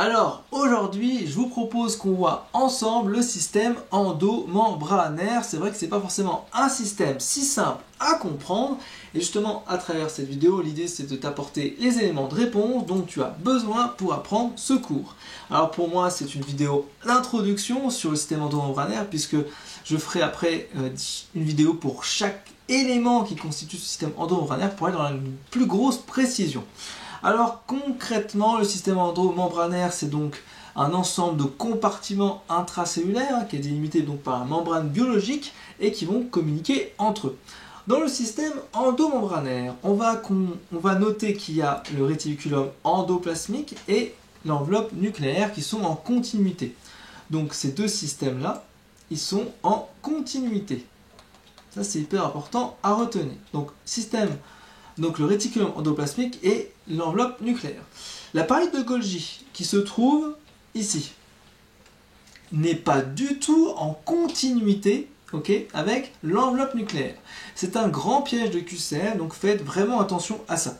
Alors aujourd'hui je vous propose qu'on voit ensemble le système endomembranaire. C'est vrai que c'est pas forcément un système si simple à comprendre et justement à travers cette vidéo l'idée c'est de t'apporter les éléments de réponse dont tu as besoin pour apprendre ce cours. Alors pour moi c'est une vidéo d'introduction sur le système endomembranaire puisque je ferai après une vidéo pour chaque élément qui constitue ce système endomembranaire pour aller dans une plus grosse précision. Alors concrètement, le système endomembranaire, c'est donc un ensemble de compartiments intracellulaires qui est délimité donc par la membrane biologique et qui vont communiquer entre eux. Dans le système endomembranaire, on va noter qu'il y a le réticulum endoplasmique et l'enveloppe nucléaire qui sont en continuité. Donc ces deux systèmes-là, ils sont en continuité. Ça c'est hyper important à retenir. Donc le réticulum endoplasmique et l'enveloppe nucléaire. L'appareil de Golgi qui se trouve ici n'est pas du tout en continuité avec l'enveloppe nucléaire. C'est un grand piège de QCM, donc faites vraiment attention à ça.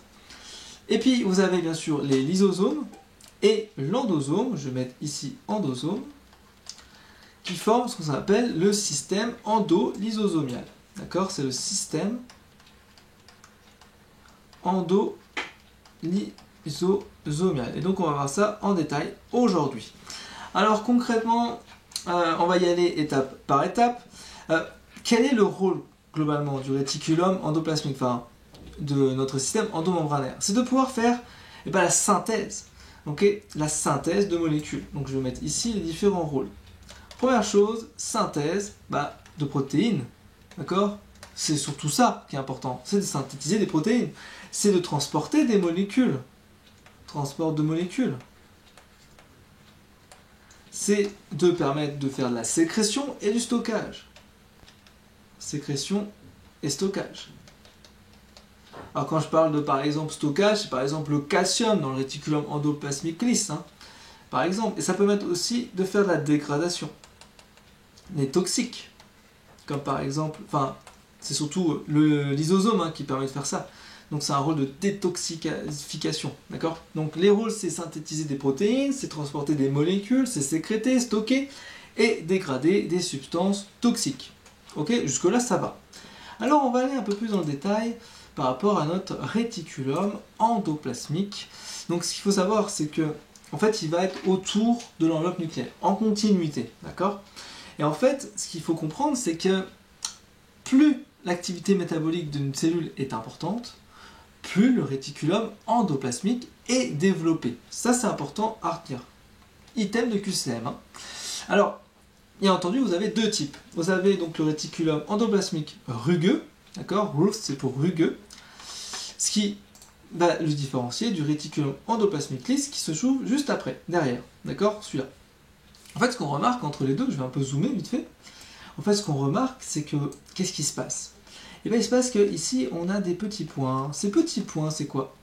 Et puis vous avez bien sûr les lysosomes et l'endosome, je vais mettre ici endosome, qui forment ce qu'on appelle le système endolysosomial. D'accord, c'est le système endolysosomial. Et donc on va voir ça en détail aujourd'hui. Alors concrètement, on va y aller étape par étape. Quel est le rôle globalement du réticulum endoplasmique, enfin de notre système endomembranaire? C'est de pouvoir faire la synthèse, la synthèse de molécules. Donc je vais mettre ici les différents rôles. Première chose, synthèse de protéines, d'accord? C'est surtout ça qui est important, c'est de synthétiser des protéines, c'est de transporter des molécules, transport de molécules. C'est de permettre de faire de la sécrétion et du stockage. Sécrétion et stockage. Alors quand je parle de par exemple stockage, c'est par exemple le calcium dans le réticulum endoplasmique lisse, par exemple. Et ça peut permettre aussi de faire de la dégradation. Les toxiques, comme par exemple, c'est surtout le lysosome qui permet de faire ça. Donc c'est un rôle de détoxification, d'accord? Donc les rôles, c'est synthétiser des protéines, c'est transporter des molécules, c'est sécréter, stocker et dégrader des substances toxiques. Ok, jusque-là ça va. Alors on va aller un peu plus dans le détail par rapport à notre réticulum endoplasmique. Donc ce qu'il faut savoir, c'est que en fait, il va être autour de l'enveloppe nucléaire, en continuité, d'accord? Et en fait, ce qu'il faut comprendre, c'est que plus l'activité métabolique d'une cellule est importante, plus le réticulum endoplasmique est développé. Ça, c'est important à retenir. Item de QCM. Alors, bien entendu, vous avez deux types. Vous avez donc le réticulum endoplasmique rugueux, d'accord? Rough, c'est pour rugueux. Ce qui va le différencier du réticulum endoplasmique lisse qui se trouve juste après, derrière, d'accord? Celui-là. En fait, ce qu'on remarque entre les deux, je vais un peu zoomer vite fait. En fait, ce qu'on remarque, c'est que, qu'est-ce qui se passe? Et bien, il se passe qu'ici, on a des petits points. Ces petits points, c'est quoi?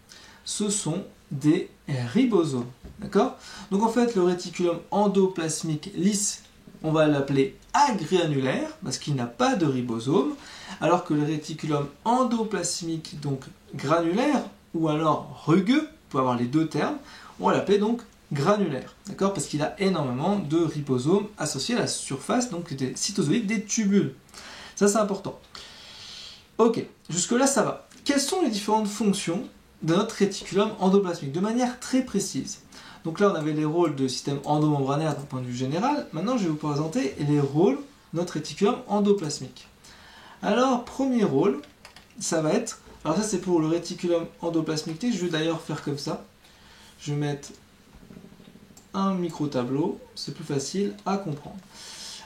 Ce sont des ribosomes, d'accord? Donc, en fait, le réticulum endoplasmique lisse, on va l'appeler agranulaire, parce qu'il n'a pas de ribosome, alors que le réticulum endoplasmique, donc granulaire, ou alors rugueux, pour avoir les deux termes, on va l'appeler donc granulaire, d'accord? Parce qu'il a énormément de ribosomes associés à la surface, donc des cytosoïdes, des tubules. Ça, c'est important. Ok, jusque-là, ça va. Quelles sont les différentes fonctions de notre réticulum endoplasmique de manière très précise? Donc là, on avait les rôles de système endomembranaire d'un point de vue général. Maintenant, je vais vous présenter les rôles de notre réticulum endoplasmique. Alors, premier rôle, ça va être... Alors ça, c'est pour le réticulum endoplasmique. Je vais d'ailleurs faire comme ça. Je vais mettre un micro-tableau. C'est plus facile à comprendre.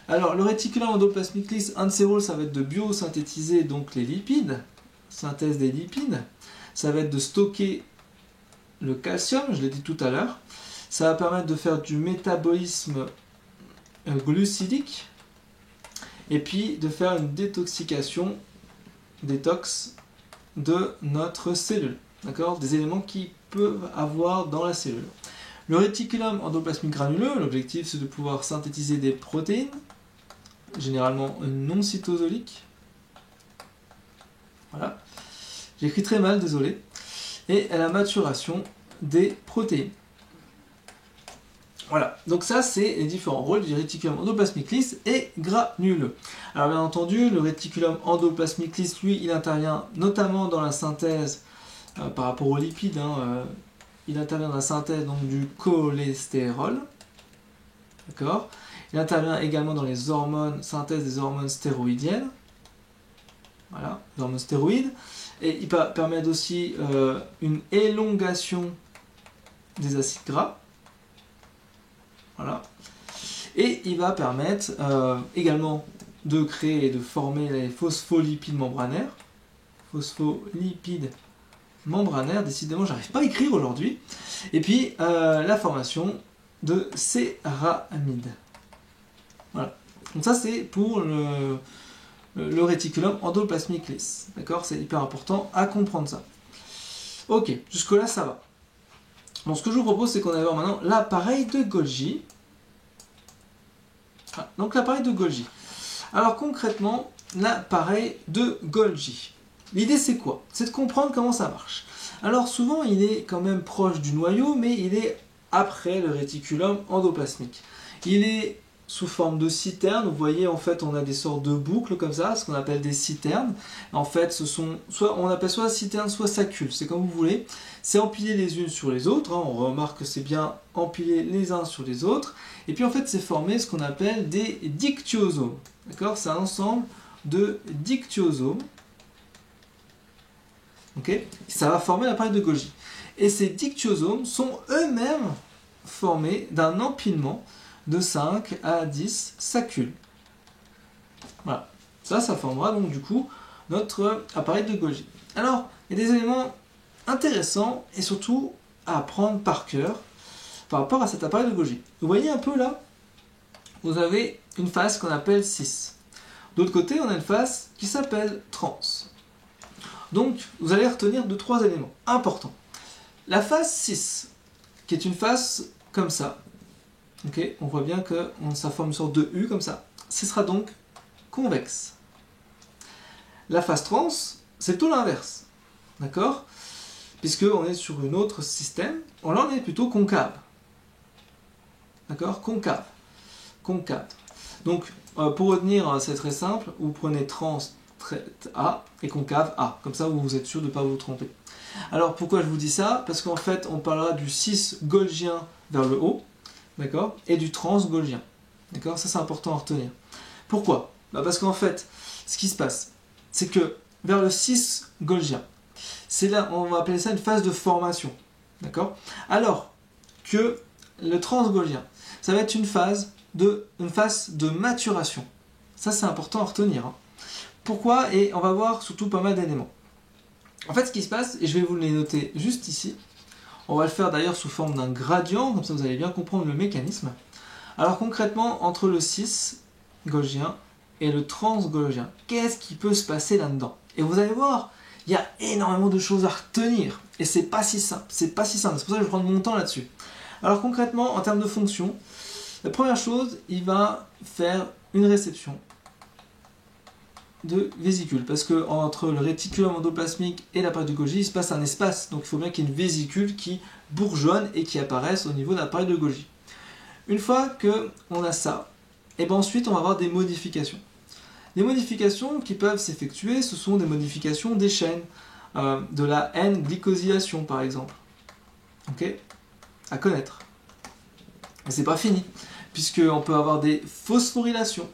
Alors, le réticulum endoplasmique lisse, un de ses rôles, ça va être de biosynthétiser donc les lipides, synthèse des lipides. Ça va être de stocker le calcium, je l'ai dit tout à l'heure. Ça va permettre de faire du métabolisme glucidique et puis de faire une détoxication, détox de notre cellule, d'accord? Des éléments qui peuvent avoir dans la cellule. Le réticulum endoplasmique granuleux, l'objectif c'est de pouvoir synthétiser des protéines, généralement non cytosoliques. Voilà. J'écris très mal, désolé. Et à la maturation des protéines. Voilà, donc ça c'est les différents rôles du réticulum endoplasmique lisse et granuleux. Alors bien entendu, le réticulum endoplasmique lisse, lui, il intervient notamment dans la synthèse par rapport aux lipides, il intervient dans la synthèse donc, du cholestérol, d'accord. Il intervient également dans les hormones, synthèse des hormones stéroïdiennes, voilà, les hormones stéroïdes, et il permet aussi une élongation des acides gras. Voilà. Et il va permettre également de créer et de former les phospholipides membranaires. Phospholipides membranaires, décidément, j'arrive pas à écrire aujourd'hui. Et puis la formation de céramides. Voilà. Donc ça c'est pour le réticulum endoplasmique lisse. D'accord, c'est hyper important à comprendre ça. Ok, jusque-là ça va. Bon, ce que je vous propose, c'est qu'on aille voir maintenant l'appareil de Golgi. Ah, donc l'appareil de Golgi. Alors concrètement, l'appareil de Golgi. L'idée c'est quoi? C'est de comprendre comment ça marche. Alors souvent il est quand même proche du noyau, mais il est après le réticulum endoplasmique. Il est sous forme de citernes. Vous voyez, en fait, on a des sortes de boucles comme ça, ce qu'on appelle des citernes. En fait, ce sont on appelle soit citernes, soit sacules, c'est comme vous voulez. C'est empilé les unes sur les autres, on remarque que c'est bien empilé les uns sur les autres. Et puis en fait, c'est formé ce qu'on appelle des dictyosomes. D'accord? C'est un ensemble de dictyosomes. Ok? Ça va former l'appareil de Golgi. Et ces dictyosomes sont eux-mêmes formés d'un empilement de 5 à 10 sacules. Voilà. Ça formera donc du coup notre appareil de Golgi. Alors, il y a des éléments intéressants et surtout à apprendre par cœur par rapport à cet appareil de Golgi. Vous voyez un peu là, vous avez une face qu'on appelle cis. D'autre côté, on a une face qui s'appelle trans. Donc, vous allez retenir 2-3 éléments importants. La face cis, qui est une face comme ça. Ok, on voit bien que ça forme une sorte de U comme ça. Ce sera donc convexe. La face trans, c'est tout l'inverse. D'accord? Puisqu'on est sur un autre système, là on est plutôt concave. D'accord? Concave. Concave. Donc, pour retenir, c'est très simple. Vous prenez trans A et concave A. Comme ça, vous êtes sûr de ne pas vous tromper. Alors, pourquoi je vous dis ça? Parce qu'en fait, on parlera du cis golgien vers le haut. D'accord? Et du trans-golgien. D'accord? Ça, c'est important à retenir. Pourquoi? Parce qu'en fait, ce qui se passe, c'est que vers le cis-golgien, c'est là, on va appeler ça une phase de formation. D'accord? Alors que le trans-golgien, ça va être une phase de maturation. Ça, c'est important à retenir. Pourquoi? Et on va voir surtout pas mal d'éléments. En fait, ce qui se passe, et je vais vous les noter juste ici, on va le faire d'ailleurs sous forme d'un gradient, comme ça vous allez bien comprendre le mécanisme. Alors concrètement, entre le cis-golgien et le trans-golgien, qu'est-ce qui peut se passer là-dedans? Et vous allez voir, il y a énormément de choses à retenir. Et c'est pas si simple, c'est pas si simple. C'est pour ça que je prends mon temps là-dessus. Alors concrètement, en termes de fonction, la première chose, il va faire une réception de vésicule, parce que entre le réticulum endoplasmique et l'appareil de Golgi, il se passe un espace, donc il faut bien qu'il y ait une vésicule qui bourgeonne et qui apparaisse au niveau de l'appareil de Golgi. Une fois qu'on a ça, et bien ensuite on va avoir des modifications. Les modifications qui peuvent s'effectuer, ce sont des modifications des chaînes, de la N-glycosylation par exemple. Ok? À connaître. Mais c'est pas fini, puisqu'on peut avoir des phosphorylations.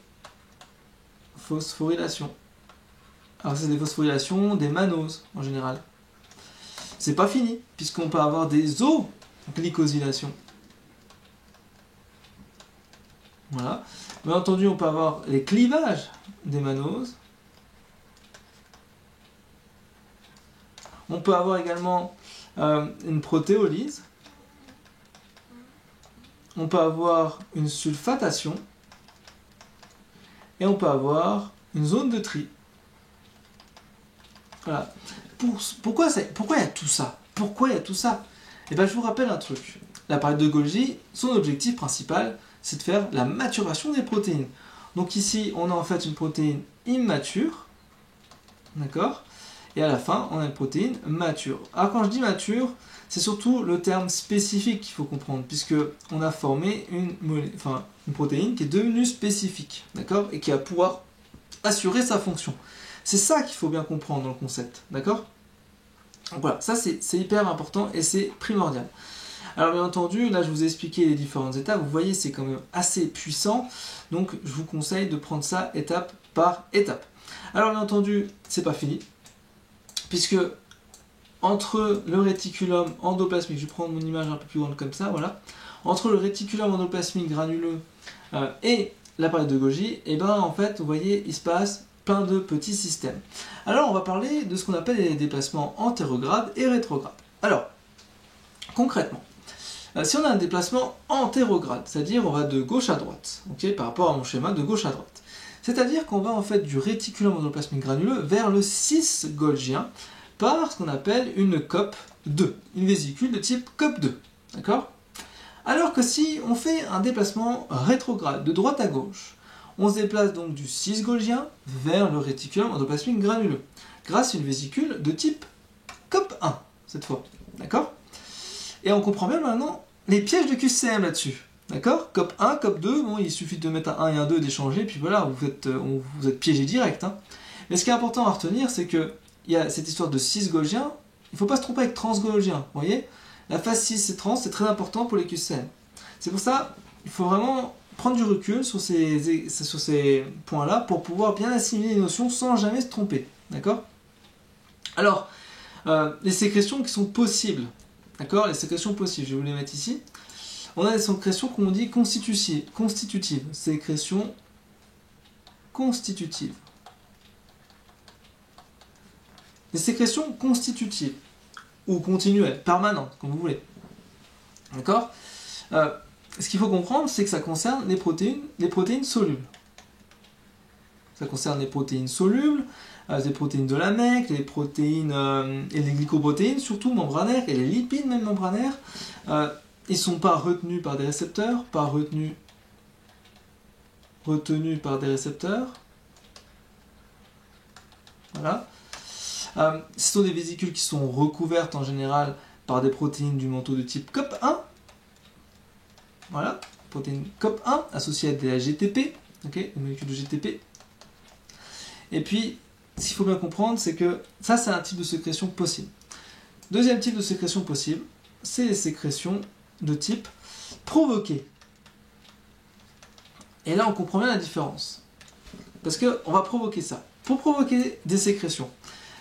Alors c'est des phosphorylations, des mannoses en général. C'est pas fini, puisqu'on peut avoir des O-glycosylations. Voilà. Bien entendu, on peut avoir les clivages des mannoses. On peut avoir également une protéolyse. On peut avoir une sulfatation. Et on peut avoir une zone de tri. Voilà. Pourquoi il y a tout ça? Pourquoi il y a tout ça? Eh bien, je vous rappelle un truc. L'appareil de Golgi, son objectif principal, c'est de faire la maturation des protéines. Donc ici, on a en fait une protéine immature. D'accord? Et à la fin, on a une protéine mature. Alors quand je dis mature, c'est surtout le terme spécifique qu'il faut comprendre, puisque on a formé une protéine qui est devenue spécifique, d'accord, et qui va pouvoir assurer sa fonction. C'est ça qu'il faut bien comprendre dans le concept, d'accord? Donc voilà, ça c'est hyper important et c'est primordial. Alors bien entendu, là je vous ai expliqué les différentes étapes, vous voyez c'est quand même assez puissant, donc je vous conseille de prendre ça étape par étape. Alors bien entendu, c'est pas fini, puisque entre le réticulum endoplasmique, je vais prendre mon image un peu plus grande comme ça, voilà, entre le réticulum endoplasmique granuleux et l'appareil de Golgi, et ben en fait, vous voyez, il se passe plein de petits systèmes. Alors on va parler de ce qu'on appelle les déplacements antérogrades et rétrogrades. Alors, concrètement, si on a un déplacement antérograde, c'est-à-dire on va de gauche à droite, okay, par rapport à mon schéma de gauche à droite, c'est-à-dire qu'on va en fait du réticulum endoplasmique granuleux vers le 6 golgien par ce qu'on appelle une COP2, une vésicule de type COP2, d'accord? Alors que si on fait un déplacement rétrograde de droite à gauche, on se déplace donc du 6 golgien vers le réticulum endoplasmique granuleux, grâce à une vésicule de type COP1, cette fois, d'accord? Et on comprend bien maintenant les pièges de QCM là-dessus, d'accord? COP1, COP2, bon, il suffit de mettre un 1 et un 2, d'échanger, puis voilà, vous êtes piégé direct. Hein. Mais ce qui est important à retenir, c'est qu'il y a cette histoire de 6 golgien, il ne faut pas se tromper avec transgolgien, vous voyez? La phase 6 et trans, c'est très important pour les QCM. C'est pour ça, il faut vraiment prendre du recul sur ces points-là pour pouvoir bien assimiler les notions sans jamais se tromper, d'accord? Alors, les sécrétions qui sont possibles, d'accord? Les sécrétions possibles, je vais vous les mettre ici. On a des sécrétions qu'on dit constitutives. Sécrétions constitutives. Les sécrétions constitutives, ou continuelles, permanentes, comme vous voulez. D'accord? Ce qu'il faut comprendre, c'est que ça concerne les protéines solubles. Ça concerne les protéines solubles, les protéines de la MEC, les protéines et les glycoprotéines, surtout membranaires, et les lipides même membranaires. Ils ne sont pas retenus par des récepteurs, retenus par des récepteurs. Voilà. Ce sont des vésicules qui sont recouvertes en général par des protéines du manteau de type COP1. Voilà, protéines COP1 associées à des GTP, okay, des molécules de GTP. Et puis, ce qu'il faut bien comprendre, c'est que ça, c'est un type de sécrétion possible. Deuxième type de sécrétion possible, c'est les sécrétions de type provoqué. Et là, on comprend bien la différence. Parce qu'on va provoquer ça. Pour provoquer des sécrétions,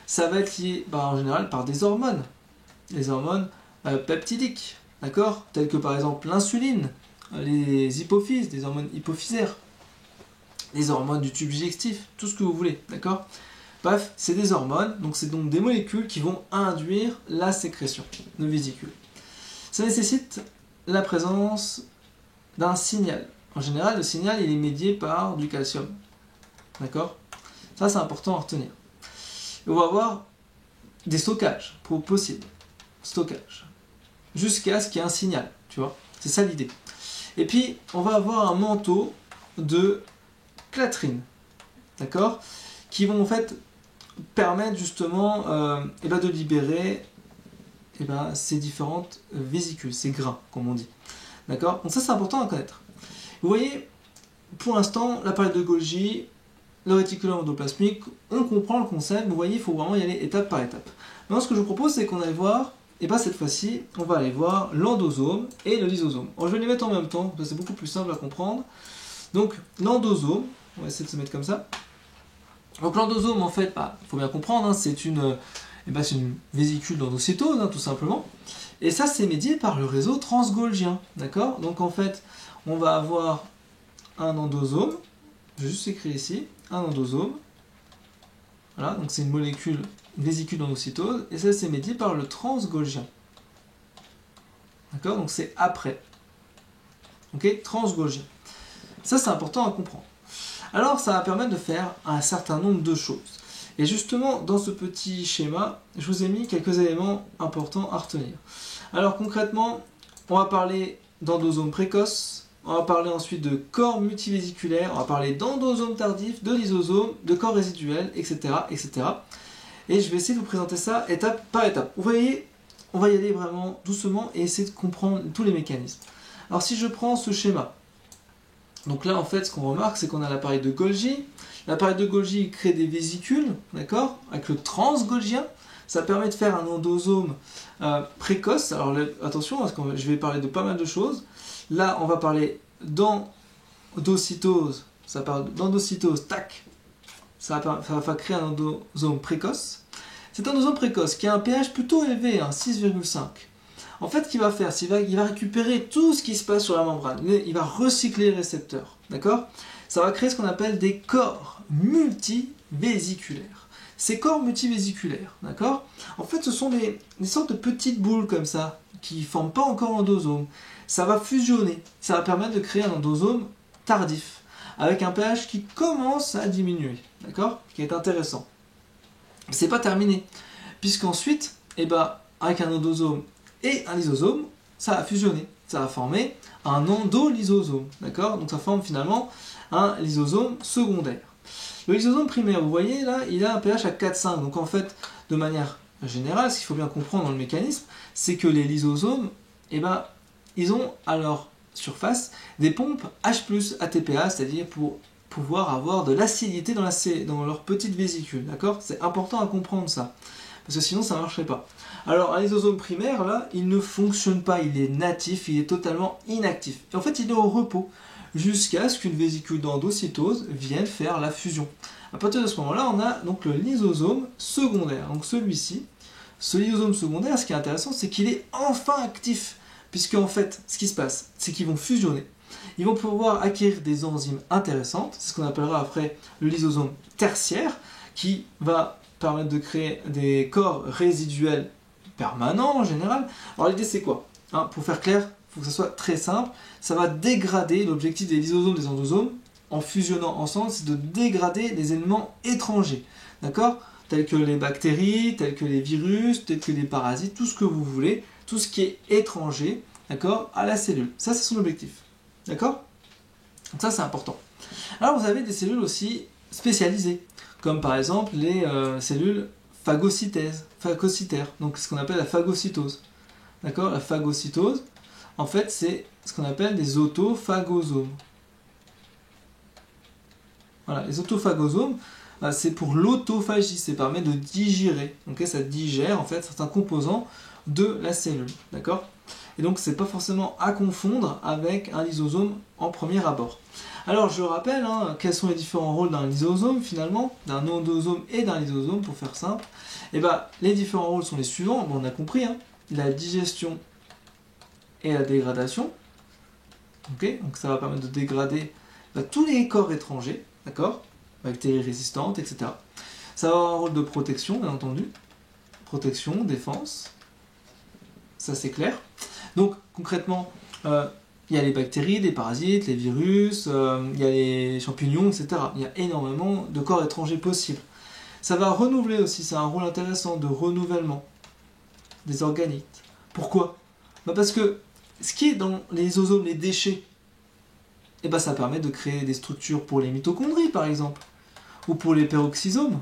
ça va être lié en général par des hormones. Les hormones peptidiques, d'accord? Telles que par exemple l'insuline, les hypophyses, des hormones hypophysaires, les hormones du tube digestif, tout ce que vous voulez, d'accord? Bref, c'est des hormones, donc c'est donc des molécules qui vont induire la sécrétion de vésicules. Ça nécessite la présence d'un signal. En général, le signal il est médié par du calcium. D'accord? Ça, c'est important à retenir. Et on va avoir des stockages possibles. Stockage. Jusqu'à ce qu'il y ait un signal. Tu vois? C'est ça l'idée. Et puis, on va avoir un manteau de clatrine. D'accord? Qui vont en fait permettre justement de libérer ces différentes vésicules, ces grains, comme on dit. D'accord? Donc ça, c'est important à connaître. Vous voyez, pour l'instant, l'appareil de Golgi, le réticulum endoplasmique, on comprend le concept, vous voyez, il faut vraiment y aller étape par étape. Maintenant, ce que je vous propose, c'est qu'on aille voir, et bien cette fois-ci, on va aller voir l'endosome et le lysosome. Alors, je vais les mettre en même temps, parce que c'est beaucoup plus simple à comprendre. Donc, l'endosome, on va essayer de se mettre comme ça. Donc, l'endosome, en fait, il faut bien comprendre, hein, c'est une vésicule d'endocytose, hein, tout simplement. Et ça, c'est médié par le réseau transgolgien, d'accord? Donc, en fait, on va avoir un endosome, je vais juste écrire ici, un endosome. Voilà, donc c'est une vésicule d'endocytose, et ça c'est médié par le transgolgien. D'accord? Donc c'est après. Ok? Transgolgien. Ça c'est important à comprendre. Alors ça va permettre de faire un certain nombre de choses. Et justement, dans ce petit schéma, je vous ai mis quelques éléments importants à retenir. Alors concrètement, on va parler d'endosome précoce, on va parler ensuite de corps multivésiculaire, on va parler d'endosome tardif, de lysosome, de corps résiduel, etc., etc. Et je vais essayer de vous présenter ça étape par étape. Vous voyez, on va y aller vraiment doucement et essayer de comprendre tous les mécanismes. Alors si je prends ce schéma, donc là en fait ce qu'on remarque c'est qu'on a l'appareil de Golgi. L'appareil de Golgi crée des vésicules, d'accord, avec le transgolgien. Ça permet de faire un endosome précoce. Alors attention, parce que je vais parler de pas mal de choses. Là on va parler d'endocytose. Ça parle d'endocytose, tac. Ça va créer un endosome précoce. C'est un endosome précoce qui a un pH plutôt élevé, 6,5. En fait, ce qu'il va faire, c'est qu'il va récupérer tout ce qui se passe sur la membrane. Il va recycler les récepteurs. D'accord ? Ça va créer ce qu'on appelle des corps multivésiculaires. Ces corps multivésiculaires, d'accord ? En fait, ce sont des sortes de petites boules comme ça, qui ne forment pas encore l'endosome. Ça va fusionner. Ça va permettre de créer un endosome tardif, avec un pH qui commence à diminuer. D'accord ? Ce qui est intéressant. C'est pas terminé, puisqu'ensuite, avec un endosome et un lysosome, ça va fusionner, ça va former un endolysosome, d'accord ? Donc ça forme finalement un lysosome secondaire. Le lysosome primaire, vous voyez là, il a un pH à 4,5, donc en fait, de manière générale, ce qu'il faut bien comprendre dans le mécanisme, c'est que les lysosomes, ils ont à leur surface des pompes H+, ATPase, c'est-à-dire pour pouvoir avoir de l'acidité dans leur petite vésicule, d'accord ? C'est important à comprendre ça, parce que sinon ça ne marcherait pas. Alors un lysosome primaire, là, il ne fonctionne pas, il est natif, il est totalement inactif. Et en fait, il est au repos, jusqu'à ce qu'une vésicule d'endocytose vienne faire la fusion. À partir de ce moment-là, on a donc le lysosome secondaire. Donc celui-ci, ce lysosome secondaire, ce qui est intéressant, c'est qu'il est enfin actif, puisque en fait, ce qui se passe, c'est qu'ils vont fusionner. Ils vont pouvoir acquérir des enzymes intéressantes, c'est ce qu'on appellera après le lysosome tertiaire, qui va permettre de créer des corps résiduels permanents en général. Alors l'idée c'est quoi ? Pour faire clair, il faut que ça soit très simple, ça va dégrader, l'objectif des lysosomes, des endosomes, en fusionnant ensemble, c'est de dégrader des éléments étrangers, d'accord ? Tels que les bactéries, tels que les virus, tels que les parasites, tout ce que vous voulez, tout ce qui est étranger, d'accord, à la cellule. Ça c'est son objectif. D'accord ? Donc ça c'est important. Alors vous avez des cellules aussi spécialisées, comme par exemple les cellules phagocytaires, donc ce qu'on appelle la phagocytose. D'accord ? La phagocytose, en fait c'est ce qu'on appelle des autophagosomes. Voilà, les autophagosomes, c'est pour l'autophagie, ça permet de digérer. Okay ? Ça digère en fait certains composants de la cellule. D'accord ? Et donc c'est pas forcément à confondre avec un lysosome en premier abord. Alors je rappelle quels sont les différents rôles d'un lysosome finalement, d'un endosome et d'un lysosome pour faire simple. Les différents rôles sont les suivants, on a compris, la digestion et la dégradation. Okay, donc ça va permettre de dégrader tous les corps étrangers, d'accord, bactéries résistantes, etc. Ça va avoir un rôle de protection, bien entendu. Protection, défense, ça c'est clair. Donc concrètement, il y a les bactéries, les parasites, les virus, il y a les champignons, etc. Il y a énormément de corps étrangers possibles. Ça va renouveler aussi, c'est un rôle intéressant de renouvellement des organites. Pourquoi ? Parce que ce qui est dans les lysosomes, les déchets, ça permet de créer des structures pour les mitochondries par exemple, ou pour les peroxysomes,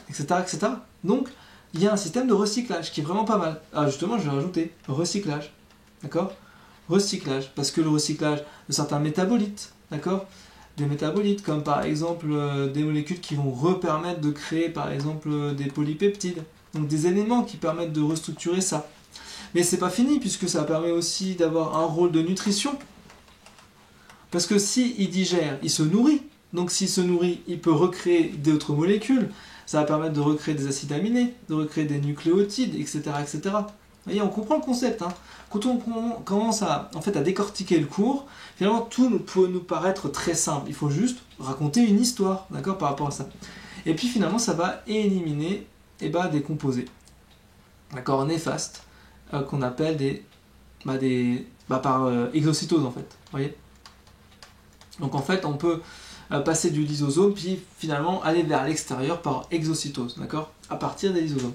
etc., etc. Donc, il y a un système de recyclage qui est vraiment pas mal. Ah, justement, je vais rajouter recyclage. D'accord ? Recyclage, parce que le recyclage de certains métabolites, d'accord ? Des métabolites, comme par exemple des molécules qui vont permettre de créer par exemple des polypeptides, donc des éléments qui permettent de restructurer ça. Mais c'est pas fini, puisque ça permet aussi d'avoir un rôle de nutrition. Parce que s'il digère, il se nourrit. Donc s'il se nourrit, il peut recréer d'autres molécules. Ça va permettre de recréer des acides aminés, de recréer des nucléotides, etc. etc. Vous voyez, on comprend le concept. Quand on commence à décortiquer le cours, finalement tout peut nous paraître très simple. Il faut juste raconter une histoire, d'accord, par rapport à ça. Et puis finalement, ça va éliminer des composés, d'accord, néfastes, qu'on appelle par exocytose en fait. Vous voyez ? Donc en fait, on peut passer du lysosome, puis finalement aller vers l'extérieur par exocytose, d'accord, à partir des lysosomes.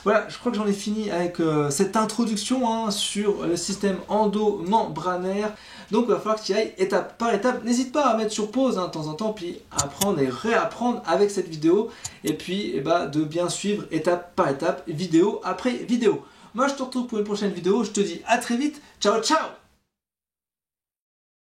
Voilà, je crois que j'en ai fini avec cette introduction sur le système endomembranaire. Donc il va falloir que tu y ailles étape par étape. N'hésite pas à mettre sur pause de temps en temps, puis apprendre et réapprendre avec cette vidéo. Et puis de bien suivre étape par étape, vidéo après vidéo. Moi je te retrouve pour une prochaine vidéo, je te dis à très vite, ciao ciao.